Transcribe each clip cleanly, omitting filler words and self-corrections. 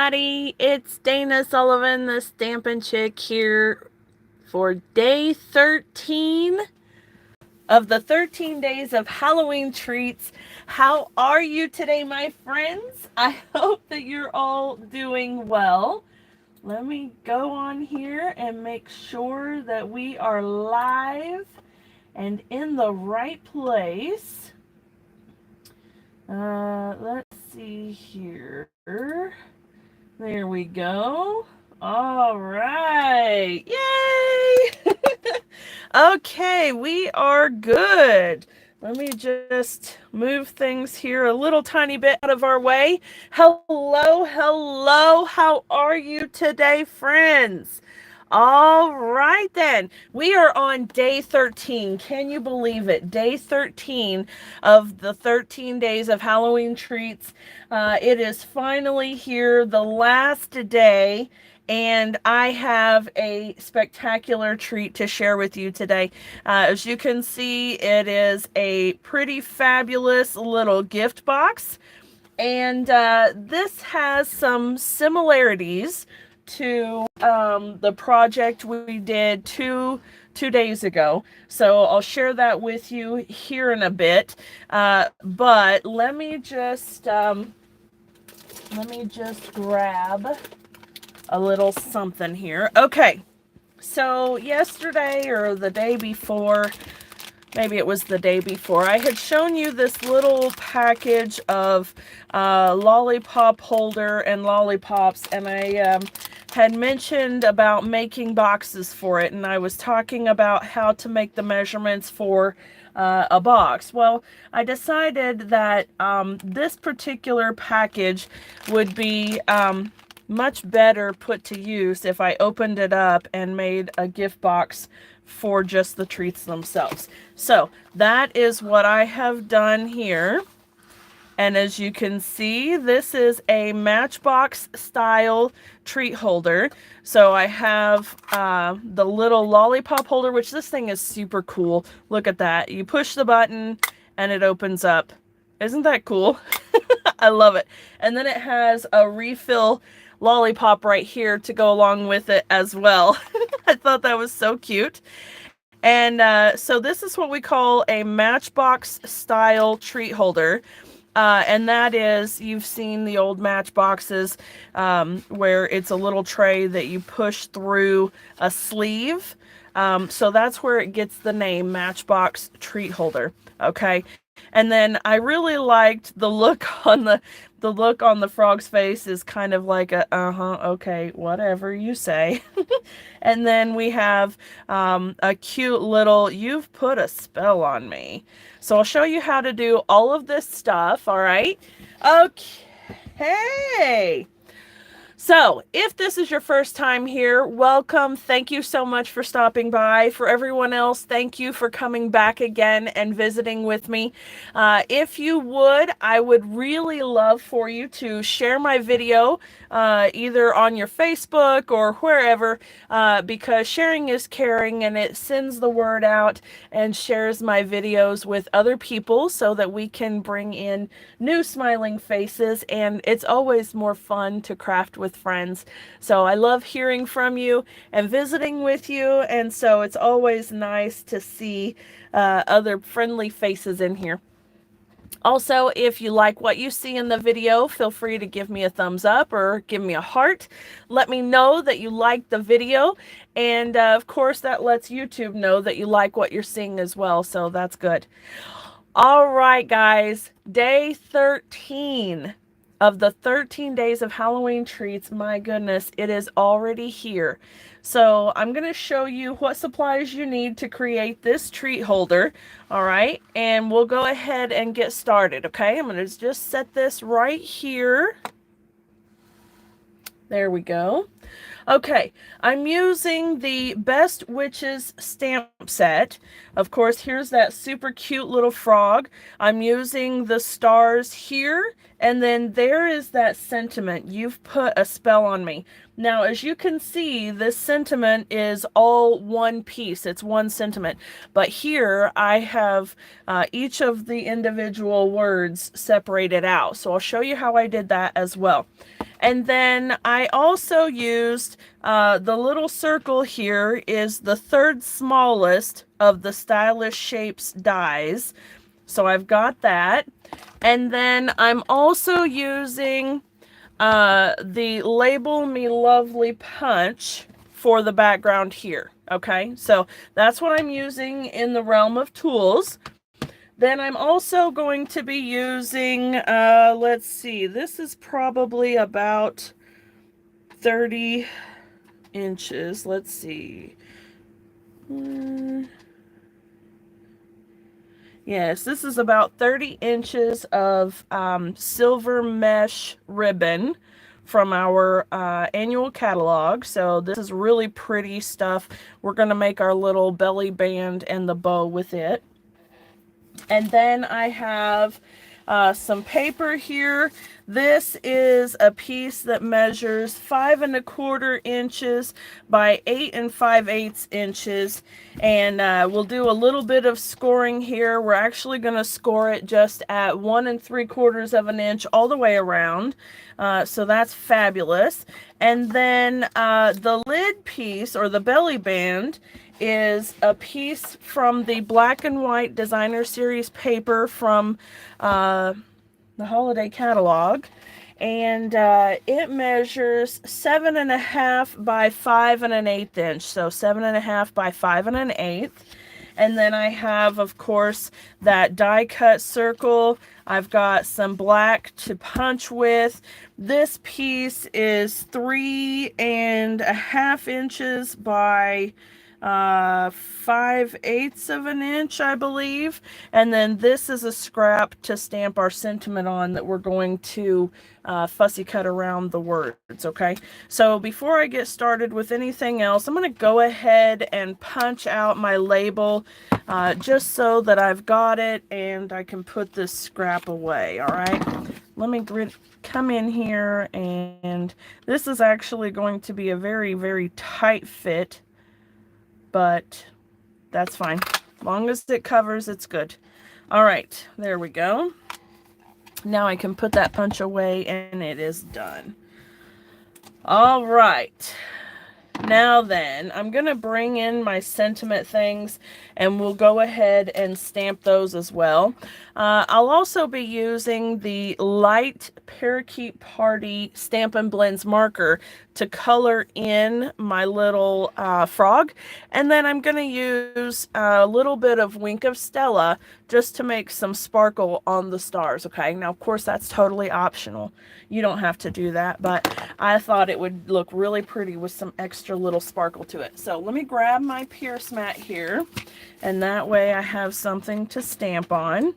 everybody. It's Dana Sullivan, the Stampin' Chick, here for day 13 of the 13 days of Halloween treats. How are you today, my friends? I hope that you're all doing well. Let me go on here and make sure that we are live and in the right place. Let's see here. There we go. All right. Yay! Okay, we are good. Let me just move things here a little tiny bit out of our way. Hello, hello. How are you today, friends? All right, then. We are on day 13. Can you believe it? Day 13 of the 13 days of Halloween treats. It is finally here, the last day, and I have a spectacular treat to share with you today. As you can see, it is a pretty fabulous little gift box, and this has some similarities to the project we did two days ago. So I'll share that with you here in a bit. But let me just grab a little something here. Okay. So yesterday or the day before, maybe it was the day before, I had shown you this little package of lollipop holder and lollipops, and I had mentioned about making boxes for it, and I was talking about how to make the measurements for a box. Well, I decided that this particular package would be much better put to use if I opened it up and made a gift box for just the treats themselves. So that is what I have done here. And as you can see, this is a Matchbox style treat holder. So I have the little lollipop holder, which this thing is super cool. Look at that. You push the button and it opens up. Isn't that cool? I love it. And then it has a refill lollipop right here to go along with it as well. I thought that was so cute. And so this is what we call a Matchbox style treat holder. And that is, you've seen the old Matchboxes where it's a little tray that you push through a sleeve. So that's where it gets the name Matchbox treat holder. Okay. And then I really liked the look on the frog's face is kind of like a, okay, whatever you say. And then we have a cute little, you've put a spell on me. So I'll show you how to do all of this stuff, all right? Okay. So, if this is your first time here, welcome. Thank you so much for stopping by. For everyone else, thank you for coming back again and visiting with me. If you would, I would really love for you to share my video either on your Facebook or wherever, because sharing is caring, and it sends the word out and shares my videos with other people so that we can bring in new smiling faces, and it's always more fun to craft with friends. So I love hearing from you and visiting with you, and so it's always nice to see other friendly faces in here. Also, if you like what you see in the video, feel free to give me a thumbs up or give me a heart. Let me know that you like the video, and of course that lets YouTube know that you like what you're seeing as well, so that's good. All right, guys, day 13 of the 13 days of Halloween treats. My goodness, it is already here. So I'm going to show you what supplies you need to create this treat holder. All right, and we'll go ahead and get started. Okay, I'm going to just set this right here. There we go. Okay, I'm using the Best Witches stamp set. Of course, here's that super cute little frog. I'm using the stars here, and then there is that sentiment. You've put a spell on me. Now, as you can see, this sentiment is all one piece. It's one sentiment. But here, I have each of the individual words separated out. So I'll show you how I did that as well. And then I also used the little circle here is the third smallest of the Stylish Shapes dies. So I've got that. And then I'm also using the Label Me Lovely punch for the background here. Okay, so that's what I'm using in the realm of tools. Then I'm also going to be using, let's see, this is probably about 30 inches. Let's see. Yes, this is about 30 inches of silver mesh ribbon from our annual catalog. So this is really pretty stuff. We're going to make our little belly band and the bow with it. And then I have some paper here. This is a piece that measures 5 1/4 inches by 8 5/8 inches. And we'll do a little bit of scoring here. We're actually going to score it just at 1 3/4 of an inch all the way around. So that's fabulous. And then the lid piece, or the belly band, is a piece from the black and white designer series paper from the holiday catalog, and it measures 7 1/2 by 5 1/8 inch, so 7 1/2 by 5 1/8. And then I have, of course, that die cut circle. I've got some black to punch with. This piece is 3 1/2 inches by 5/8 of an inch, I believe. And then this is a scrap to stamp our sentiment on that we're going to fussy cut around the words. Okay, so before I get started with anything else, I'm going to go ahead and punch out my label just so that I've got it and I can put this scrap away. All right, let me come in here, and this is actually going to be a very, very tight fit, but that's fine. As long as it covers, it's good. All right, there we go. Now I can put that punch away, and it is done. All right. Now then, I'm going to bring in my sentiment things, and we'll go ahead and stamp those as well. I'll also be using the light Parakeet Party Stampin' Blends marker to color in my little frog. And then I'm going to use a little bit of Wink of Stella just to make some sparkle on the stars. Okay, now of course that's totally optional. You don't have to do that, but I thought it would look really pretty with some extra little sparkle to it. So let me grab my Pierce mat here, and that way I have something to stamp on.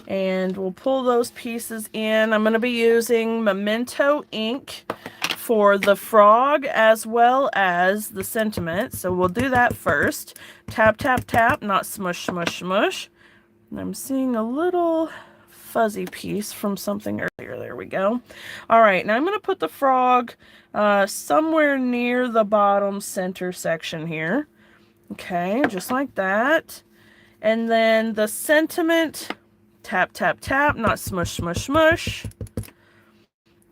And we'll pull those pieces in. I'm going to be using Memento ink for the frog as well as the sentiment. So we'll do that first. Tap, tap, tap, not smush, smush, smush. And I'm seeing a little fuzzy piece from something earlier. There we go. All right, now I'm going to put the frog somewhere near the bottom center section here. Okay, just like that. And then the sentiment, tap, tap, tap, not smush, smush, smush.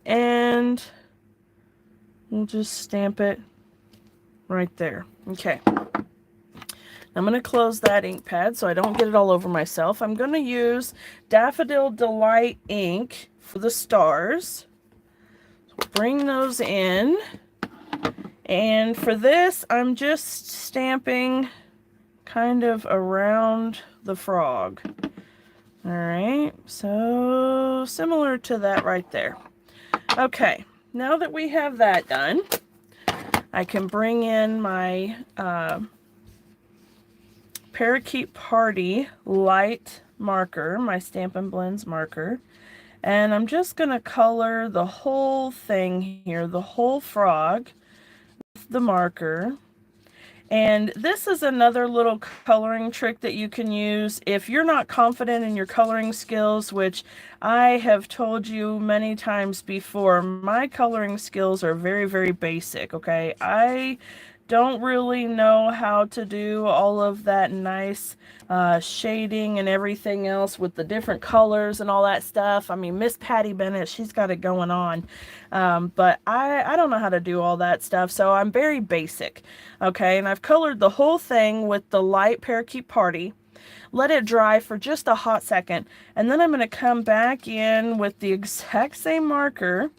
And we'll just stamp it right there. Okay. I'm going to close that ink pad so I don't get it all over myself. I'm going to use Daffodil Delight ink for the stars. So bring those in. And for this, I'm just stamping kind of around the frog. All right, so similar to that right there. Okay, now that we have that done, I can bring in my Parakeet Party light marker, my Stampin' Blends marker, and I'm just going to color the whole thing here, the whole frog. the marker. And this is another little coloring trick that you can use if you're not confident in your coloring skills, which I have told you many times before. My coloring skills are very, very basic, okay? I don't really know how to do all of that nice shading and everything else with the different colors and all that stuff. I mean, Miss Patty Bennett, she's got it going on. But I don't know how to do all that stuff, so I'm very basic. Okay, and I've colored the whole thing with the light Parakeet Party. Let it dry for just a hot second, and then I'm going to come back in with the exact same marker,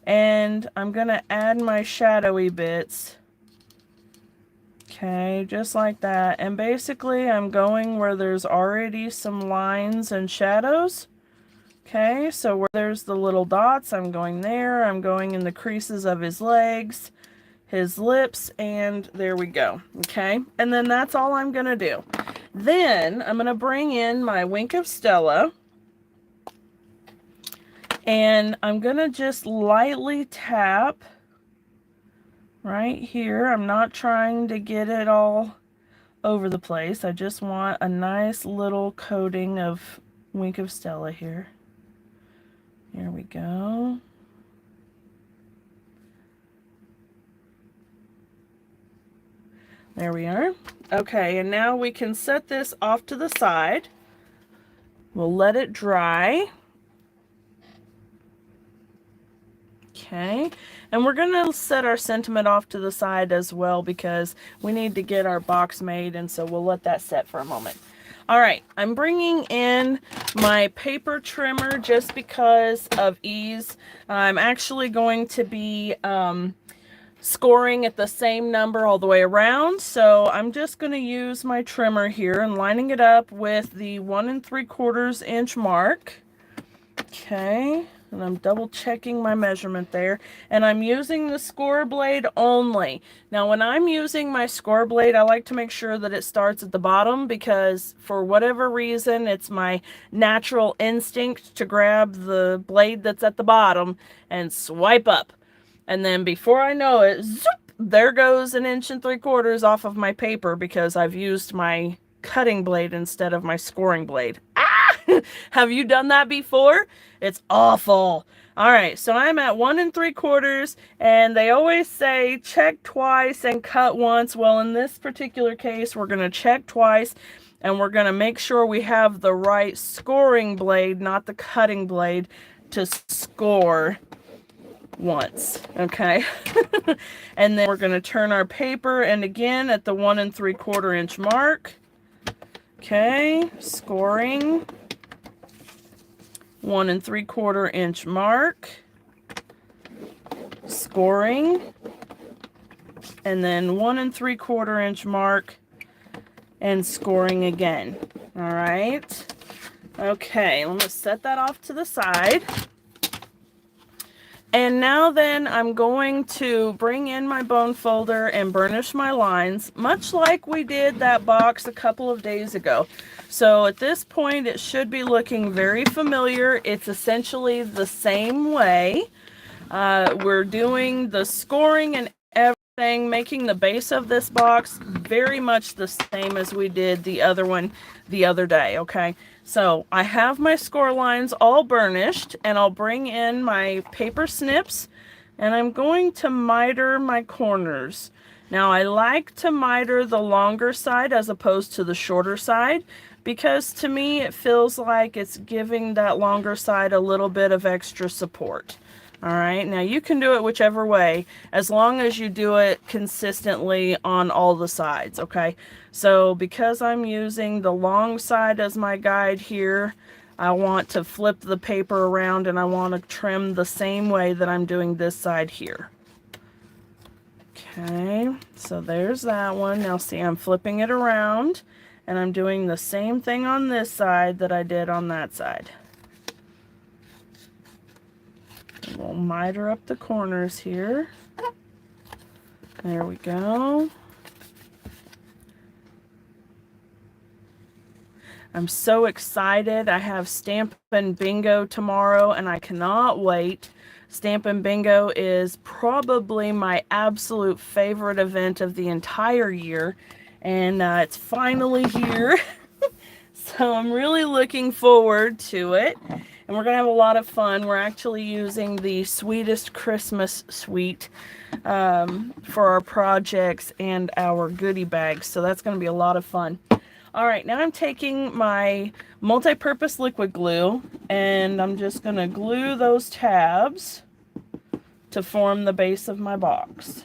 and I'm going to add my shadowy bits. Okay, just like that. And basically I'm going where there's already some lines and shadows. Okay, so where there's the little dots, I'm going there. I'm going in the creases of his legs, his lips, and there we go. Okay, and then that's all I'm going to do. Then I'm going to bring in my Wink of Stella. And I'm going to just lightly tap right here. I'm not trying to get it all over the place. I just want a nice little coating of Wink of Stella here. Here we go. There we are. Okay, and now we can set this off to the side. We'll let it dry. Okay, and we're going to set our sentiment off to the side as well because we need to get our box made, and so we'll let that set for a moment. All right, I'm bringing in my paper trimmer just because of ease. I'm actually going to be scoring at the same number all the way around, so I'm just going to use my trimmer here and lining it up with the 1 3/4 inch mark. Okay. And I'm double checking my measurement there. And I'm using the score blade only. Now when I'm using my score blade, I like to make sure that it starts at the bottom because for whatever reason, it's my natural instinct to grab the blade that's at the bottom and swipe up. And then before I know it, zoop, there goes 1 3/4 off of my paper because I've used my cutting blade instead of my scoring blade. Have you done that before? It's awful. All right, so I'm at 1 3/4, and they always say check twice and cut once. Well, in this particular case, we're going to check twice, and we're going to make sure we have the right scoring blade, not the cutting blade, to score once. Okay. And then we're going to turn our paper, and again at the 1 3/4 inch mark. Okay, scoring. 1 3/4 inch mark, scoring, and then 1 3/4 inch mark and scoring again. All right. Okay, I'm going to set that off to the side. And now then I'm going to bring in my bone folder and burnish my lines, much like we did that box a couple of days ago. So at this point, it should be looking very familiar. It's essentially the same way. We're doing the scoring and everything, making the base of this box very much the same as we did the other one the other day, okay? So I have my score lines all burnished, and I'll bring in my paper snips, and I'm going to miter my corners. Now I like to miter the longer side as opposed to the shorter side, because to me it feels like it's giving that longer side a little bit of extra support. All right, now you can do it whichever way, as long as you do it consistently on all the sides, okay? So because I'm using the long side as my guide here, I want to flip the paper around and I want to trim the same way that I'm doing this side here. Okay, so there's that one. Now see, I'm flipping it around and I'm doing the same thing on this side that I did on that side. We'll miter up the corners here. There we go. I'm so excited. I have Stampin' Bingo tomorrow and I cannot wait. Stampin' Bingo is probably my absolute favorite event of the entire year, and it's finally here. So I'm really looking forward to it, and we're gonna have a lot of fun. We're actually using the Sweetest Christmas Suite for our projects and our goodie bags, so that's gonna be a lot of fun. All right, now I'm taking my multi-purpose liquid glue, and I'm just gonna glue those tabs to form the base of my box.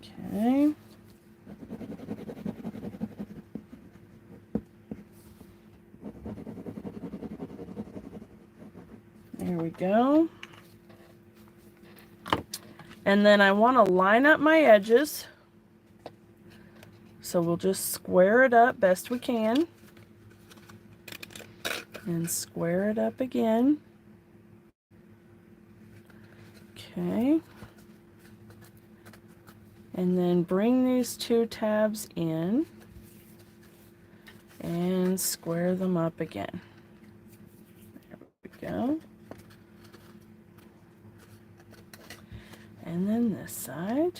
Okay. There we go. And then I want to line up my edges. So we'll just square it up best we can. And square it up again. Okay. And then bring these two tabs in and square them up again. There we go. And then this side.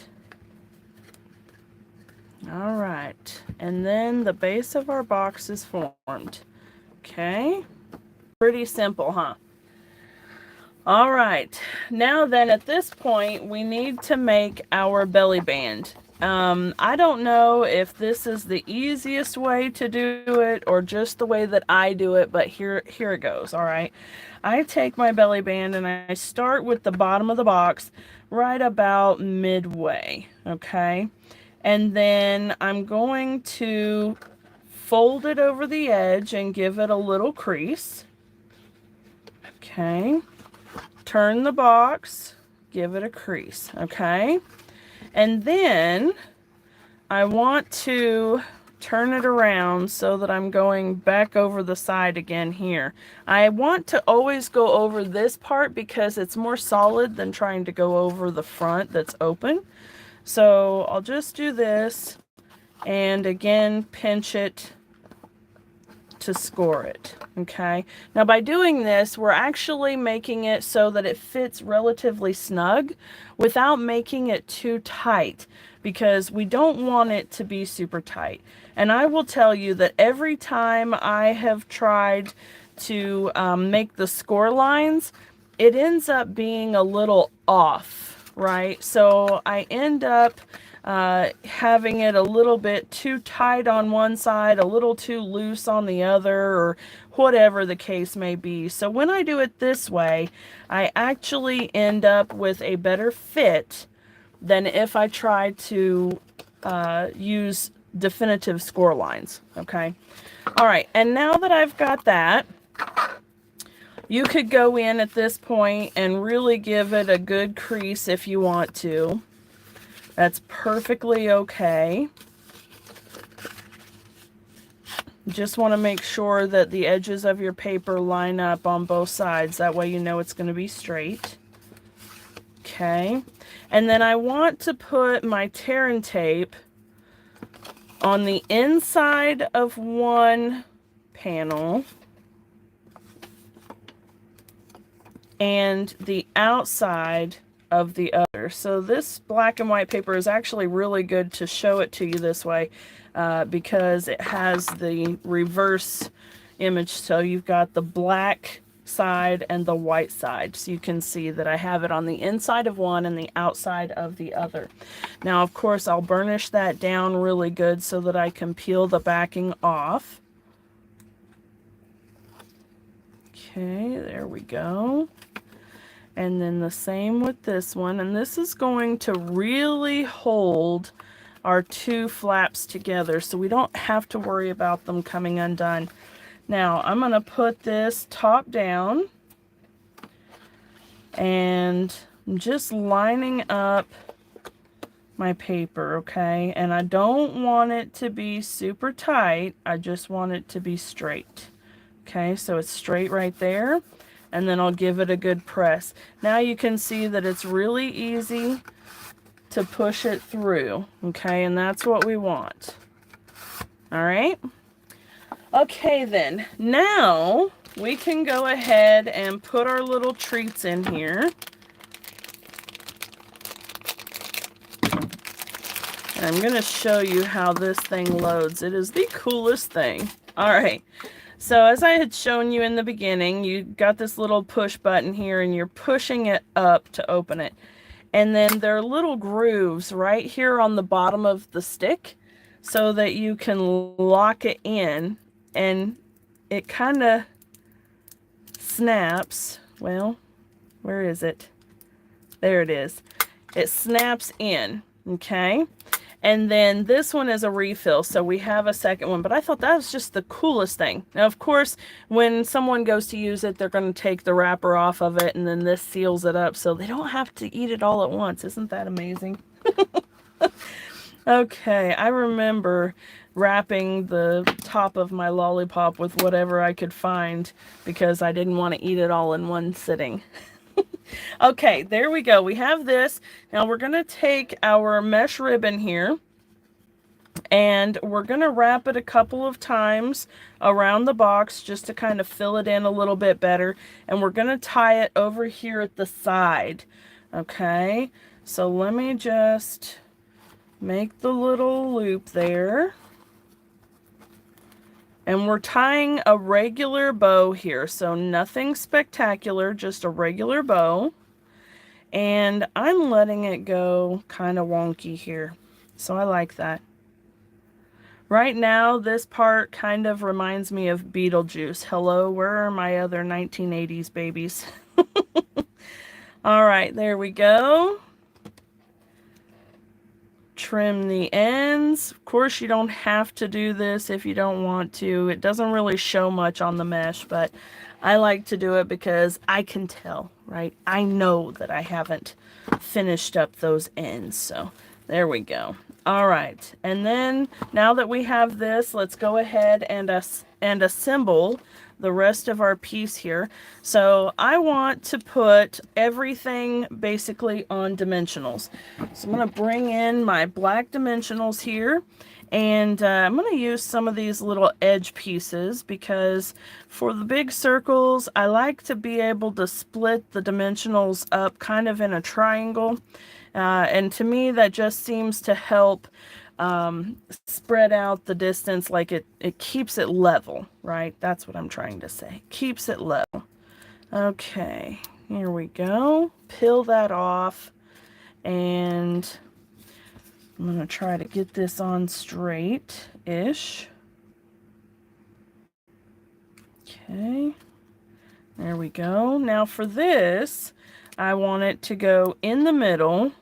All right, and then the base of our box is formed. Okay, pretty simple, huh? All right, now then at this point, we need to make our belly band. I don't know if this is the easiest way to do it or just the way that I do it, but here it goes, all right? I take my belly band and I start with the bottom of the box right about midway, okay? And then I'm going to fold it over the edge and give it a little crease. Okay. Turn the box, give it a crease. Okay. And then I want to turn it around so that I'm going back over the side again here. I want to always go over this part because it's more solid than trying to go over the front that's open. So I'll just do this and again pinch it to score it. Okay, now by doing this we're actually making it so that it fits relatively snug without making it too tight, because we don't want it to be super tight. And I will tell you that every time I have tried to make the score lines, it ends up being a little off. Right, so I end up having it a little bit too tight on one side, a little too loose on the other, or whatever the case may be. So when I do it this way, I actually end up with a better fit than if I tried to use definitive score lines. Okay, all right, and now that I've got that, you could go in at this point and really give it a good crease if you want to. That's perfectly okay. Just want to make sure that the edges of your paper line up on both sides. That way you know it's going to be straight. Okay. And then I want to put my tear and tape on the inside of one panel and the outside of the other. So this black and white paper is actually really good to show it to you this way because it has the reverse image. So you've got the black side and the white side. So you can see that I have it on the inside of one and the outside of the other. Now, of course, I'll burnish that down really good so that I can peel the backing off. Okay, there we go. And then the same with this one. And this is going to really hold our two flaps together so we don't have to worry about them coming undone. Now, I'm going to put this top down. And I'm just lining up my paper, okay? And I don't want it to be super tight. I just want it to be straight. Okay, so it's straight right there. And then I'll give it a good press. Now you can see that it's really easy to push it through, okay, and that's what we want. All right. Okay, then now we can go ahead and put our little treats in here. And I'm going to show you how this thing loads. It is the coolest thing. All right. So as I had shown you in the beginning, you got this little push button here and you're pushing it up to open it. And then there are little grooves right here on the bottom of the stick so that you can lock it in, and it kind of snaps. Well, where is it? There it is. It snaps in, okay? And then this one is a refill, so we have a second one. But I thought that was just the coolest thing. Now, of course, when someone goes to use it, they're going to take the wrapper off of it, and then this seals it up so they don't have to eat it all at once. Isn't that amazing? Okay, I remember wrapping the top of my lollipop with whatever I could find because I didn't want to eat it all in one sitting. Okay, there we go. We have this. Now we're going to take our mesh ribbon here and we're going to wrap it a couple of times around the box just to kind of fill it in a little bit better. And we're going to tie it over here at the side. Okay, so let me just make the little loop there. And we're tying a regular bow here, so nothing spectacular, just a regular bow. And I'm letting it go kind of wonky here, so I like that. Right now, this part kind of reminds me of Beetlejuice. Hello, where are my other 1980s babies? All right, there we go. Trim the ends. Of course, you don't have to do this if you don't want to. It doesn't really show much on the mesh, but I like to do it because I can tell, right? I know that I haven't finished up those ends. So there we go. All right. And then now that we have this, let's go ahead and assemble the rest of our piece here. So I want to put everything basically on dimensionals. So I'm going to bring in my black dimensionals here, and I'm going to use some of these little edge pieces because for the big circles, I like to be able to split the dimensionals up kind of in a triangle. And to me, that just seems to help spread out the distance, like it keeps it level, right? That's what I'm trying to say. Keeps it level. Okay, here we go. Peel that off, and I'm going to try to get this on straight-ish. Okay, there we go. Now for this, I want it to go in the middle.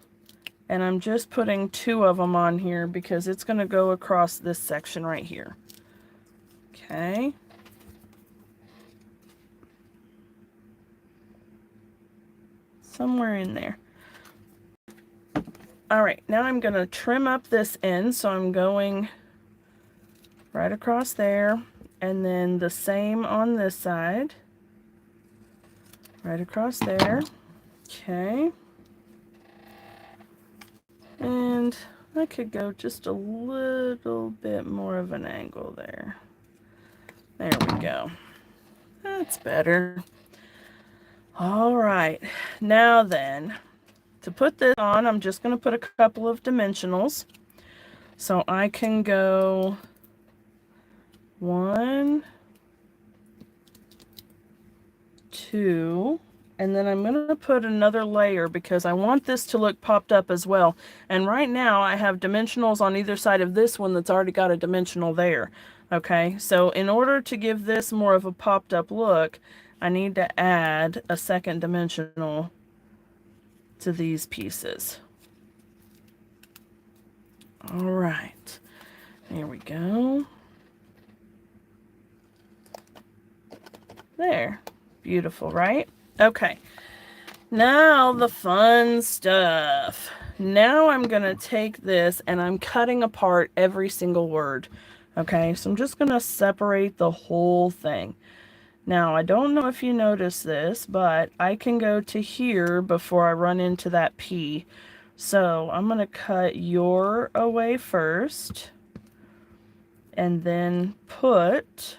And I'm just putting 2 of them on here because it's going to go across this section right here. Okay. Somewhere in there. All right, now I'm going to trim up this end. So I'm going right across there. And then the same on this side. Right across there. Okay. And I could go just a little bit more of an angle there. There we go. That's better. All right. Now then, to put this on, I'm just going to put a couple of dimensionals. So I can go 1, 2, and then I'm going to put another layer because I want this to look popped up as well. And right now I have dimensionals on either side of this one that's already got a dimensional there. Okay, so in order to give this more of a popped up look, I need to add a second dimensional to these pieces. All right, here we go. There, beautiful, right? Okay, now the fun stuff. Now I'm going to take this and I'm cutting apart every single word. Okay, so I'm just going to separate the whole thing. Now, I don't know if you notice this, but I can go to here before I run into that P. So I'm going to cut your away first and then put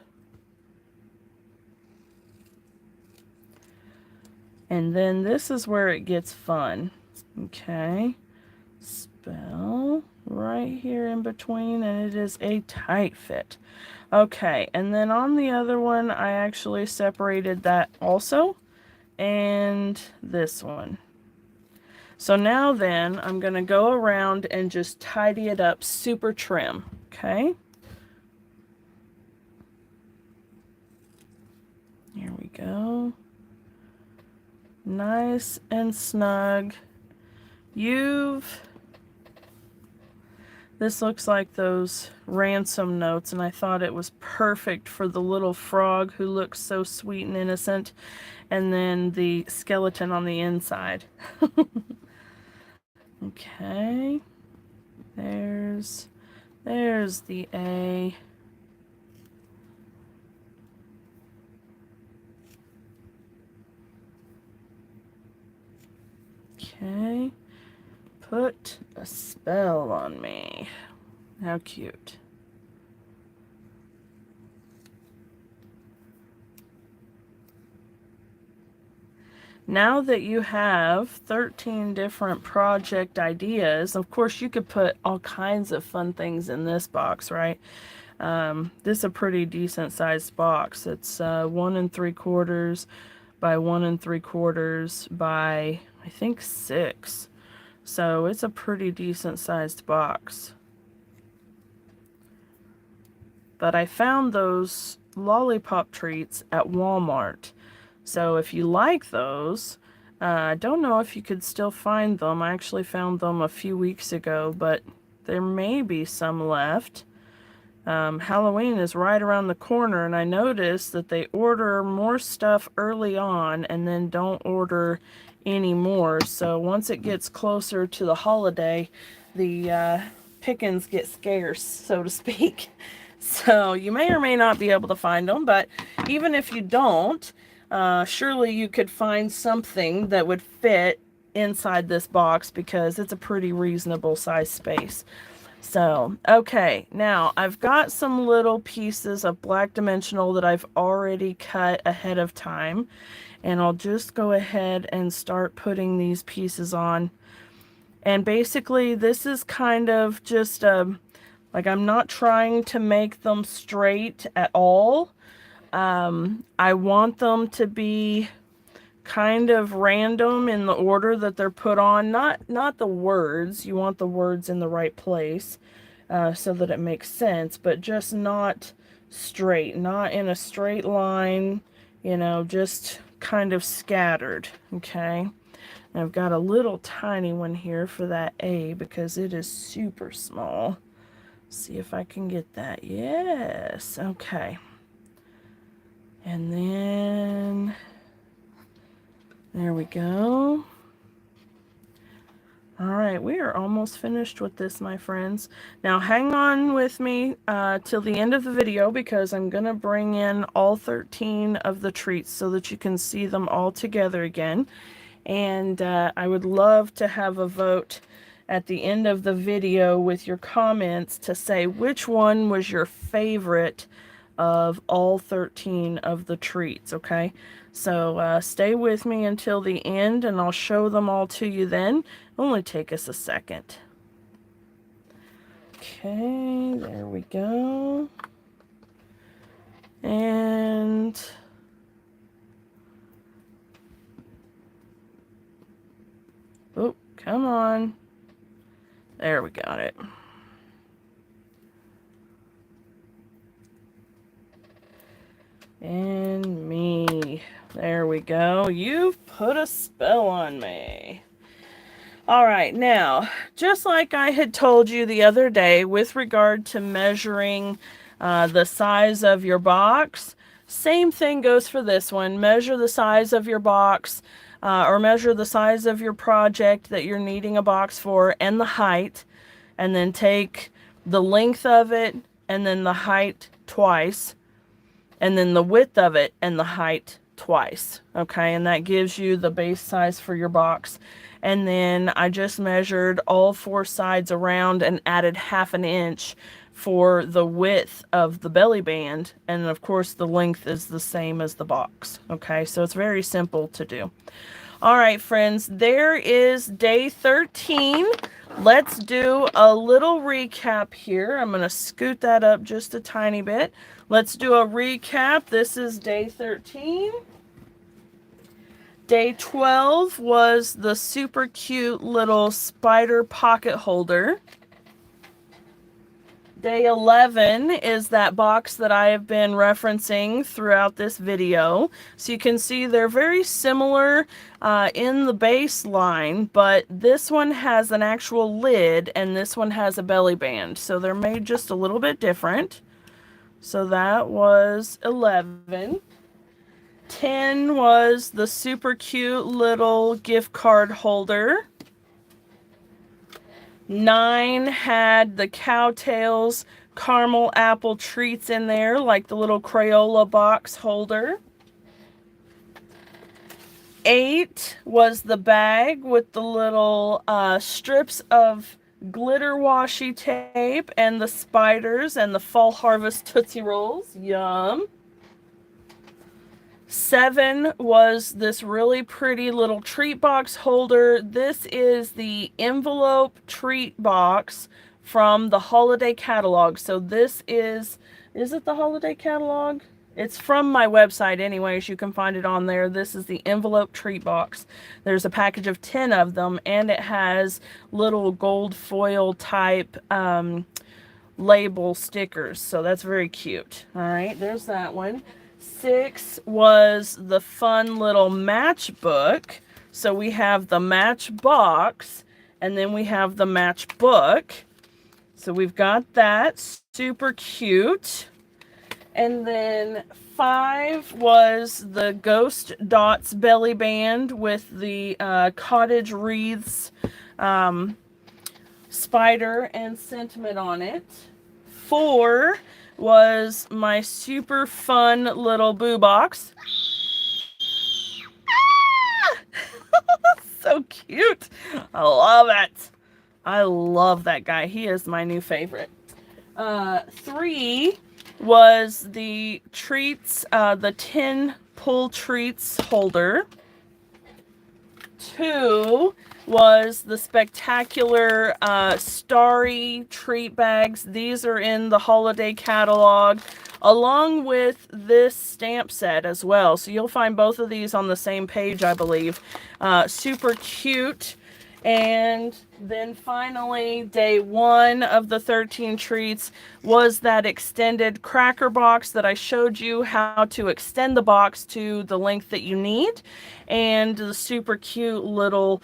And then this is where it gets fun. Okay. Spell right here in between, and it is a tight fit. Okay, and then on the other one, I actually separated that also, and this one. So now then, I'm going to go around and just tidy it up super trim, okay? Here we go. Nice and snug. This looks like those ransom notes, and I thought it was perfect for the little frog who looks so sweet and innocent, and then the skeleton on the inside. Okay. There's the A. Okay. Put a spell on me. How cute. Now that you have 13 different project ideas, of course you could put all kinds of fun things in this box, right? This is a pretty decent sized box. It's 1 3/4 by 1 3/4 by, I think, 6. So it's a pretty decent sized box. But I found those lollipop treats at Walmart. So if you like those, I don't know if you could still find them. I actually found them a few weeks ago, but there may be some left. Halloween is right around the corner, and I noticed that they order more stuff early on and then don't order any more. So once it gets closer to the holiday, the pickings get scarce, so to speak. So you may or may not be able to find them, but even if you don't, surely you could find something that would fit inside this box because it's a pretty reasonable size space. So, okay, now I've got some little pieces of black dimensional that I've already cut ahead of time, and I'll just go ahead and start putting these pieces on. And basically this is kind of just like, I'm not trying to make them straight at all. I want them to be kind of random in the order that they're put on. Not the words. You want the words in the right place so that it makes sense, but just not straight, not in a straight line, you know, just kind of scattered, okay? And I've got a little tiny one here for that A because it is super small. See if I can get that. Yes, okay. And then there we go. All right, we are almost finished with this, my friends. Now hang on with me till the end of the video because I'm going to bring in all 13 of the treats so that you can see them all together again. And I would love to have a vote at the end of the video with your comments to say which one was your favorite of all 13 of the treats, okay? So stay with me until the end and I'll show them all to you then. It'll only take us a second. Okay, there we go. And oh, come on. There, we got it. And me. There we go. You've put a spell on me. All right, now, just like I had told you the other day with regard to measuring the size of your box, same thing goes for this one. Measure the size of your box or measure the size of your project that you're needing a box for and the height, and then take the length of it and then the height twice, and then the width of it and the height twice, okay? And that gives you the base size for your box. And then I just measured all 4 sides around and added 1/2 inch for the width of the belly band, and of course the length is the same as the box, okay? So it's very simple to do. All right, friends, there is day 13. Let's do a little recap here. I'm going to scoot that up just a tiny bit. Let's do a recap. This is day 13. Day 12 was the super cute little spider pocket holder. Day 11 is that box that I have been referencing throughout this video. So you can see they're very similar in the baseline, but this one has an actual lid and this one has a belly band. So they're made just a little bit different. So that was 11. 10 was the super cute little gift card holder. 9 had the Cowtails caramel apple treats in there, like the little Crayola box holder. 8 was the bag with the little strips of glitter washi tape and the spiders and the Fall Harvest Tootsie Rolls. Yum. 7 was this really pretty little treat box holder. This is the envelope treat box from the holiday catalog. So this is it the holiday catalog? It's from my website anyways. You can find it on there. This is the envelope treat box. There's a package of 10 of them and it has little gold foil type label stickers. So that's very cute. All right, there's that one. 6 was the fun little matchbook. So we have the match box and then we have the matchbook. So we've got that, super cute. And then 5 was the Ghost Dots belly band with the cottage wreaths spider and sentiment on it. 4 was my super fun little boo box. So cute. I love it. I love that guy. He is my new favorite. 3 was the treats, the 10 pull treats holder. 2 was the spectacular starry treat bags. These are in the holiday catalog along with this stamp set as well. So you'll find both of these on the same page, I believe. Super cute. And then finally, day 1 of the 13 treats was that extended cracker box that I showed you how to extend the box to the length that you need. And the super cute little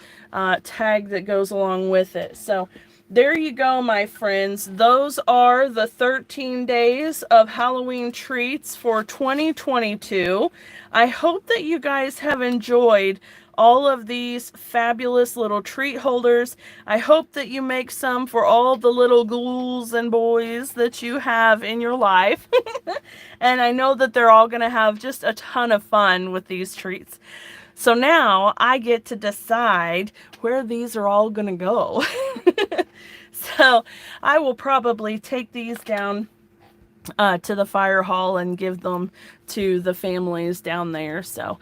tag that goes along with it. So there you go, my friends. Those are the 13 days of Halloween treats for 2022. I hope that you guys have enjoyed all of these fabulous little treat holders. I hope that you make some for all the little ghouls and boys that you have in your life. And I know that they're all going to have just a ton of fun with these treats. So now I get to decide where these are all going to go. So I will probably take these down to the fire hall and give them to the families down there. So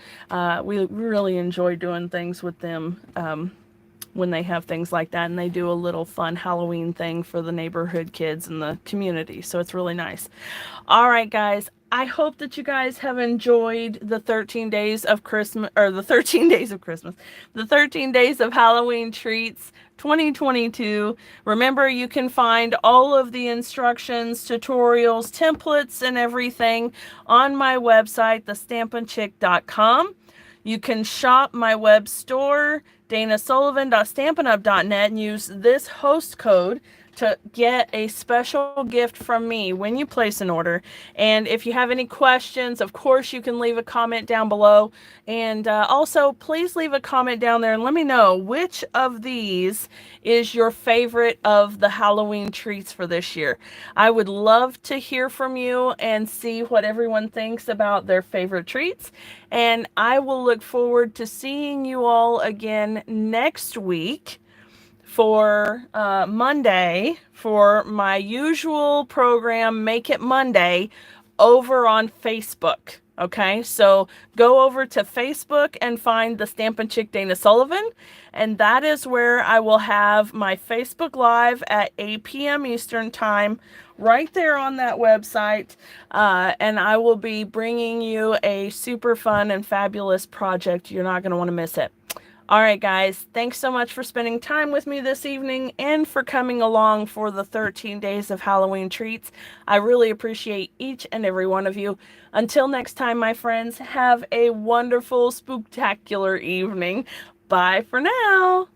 we really enjoy doing things with them when they have things like that, and they do a little fun Halloween thing for the neighborhood kids in the community. So it's really nice. All right, guys. I hope that you guys have enjoyed the 13 days of Christmas, or the 13 days of Christmas, the 13 days of Halloween treats 2022. Remember, you can find all of the instructions, tutorials, templates, and everything on my website, thestampinchick.com. You can shop my web store, danasullivan.stampinup.net, and use this host code to get a special gift from me when you place an order. And if you have any questions, of course, you can leave a comment down below. And also, please leave a comment down there and let me know which of these is your favorite of the Halloween treats for this year. I would love to hear from you and see what everyone thinks about their favorite treats. And I will look forward to seeing you all again next week for Monday for my usual program, Make It Monday, over on Facebook. Okay, so go over to Facebook and find the Stampin' Chick Dana Sullivan, and that is where I will have my Facebook Live at 8 p.m. Eastern Time, right there on that website, and I will be bringing you a super fun and fabulous project. You're not going to want to miss it. All right, guys, thanks so much for spending time with me this evening and for coming along for the 13 days of Halloween treats. I really appreciate each and every one of you. Until next time, my friends, have a wonderful, spooktacular evening. Bye for now.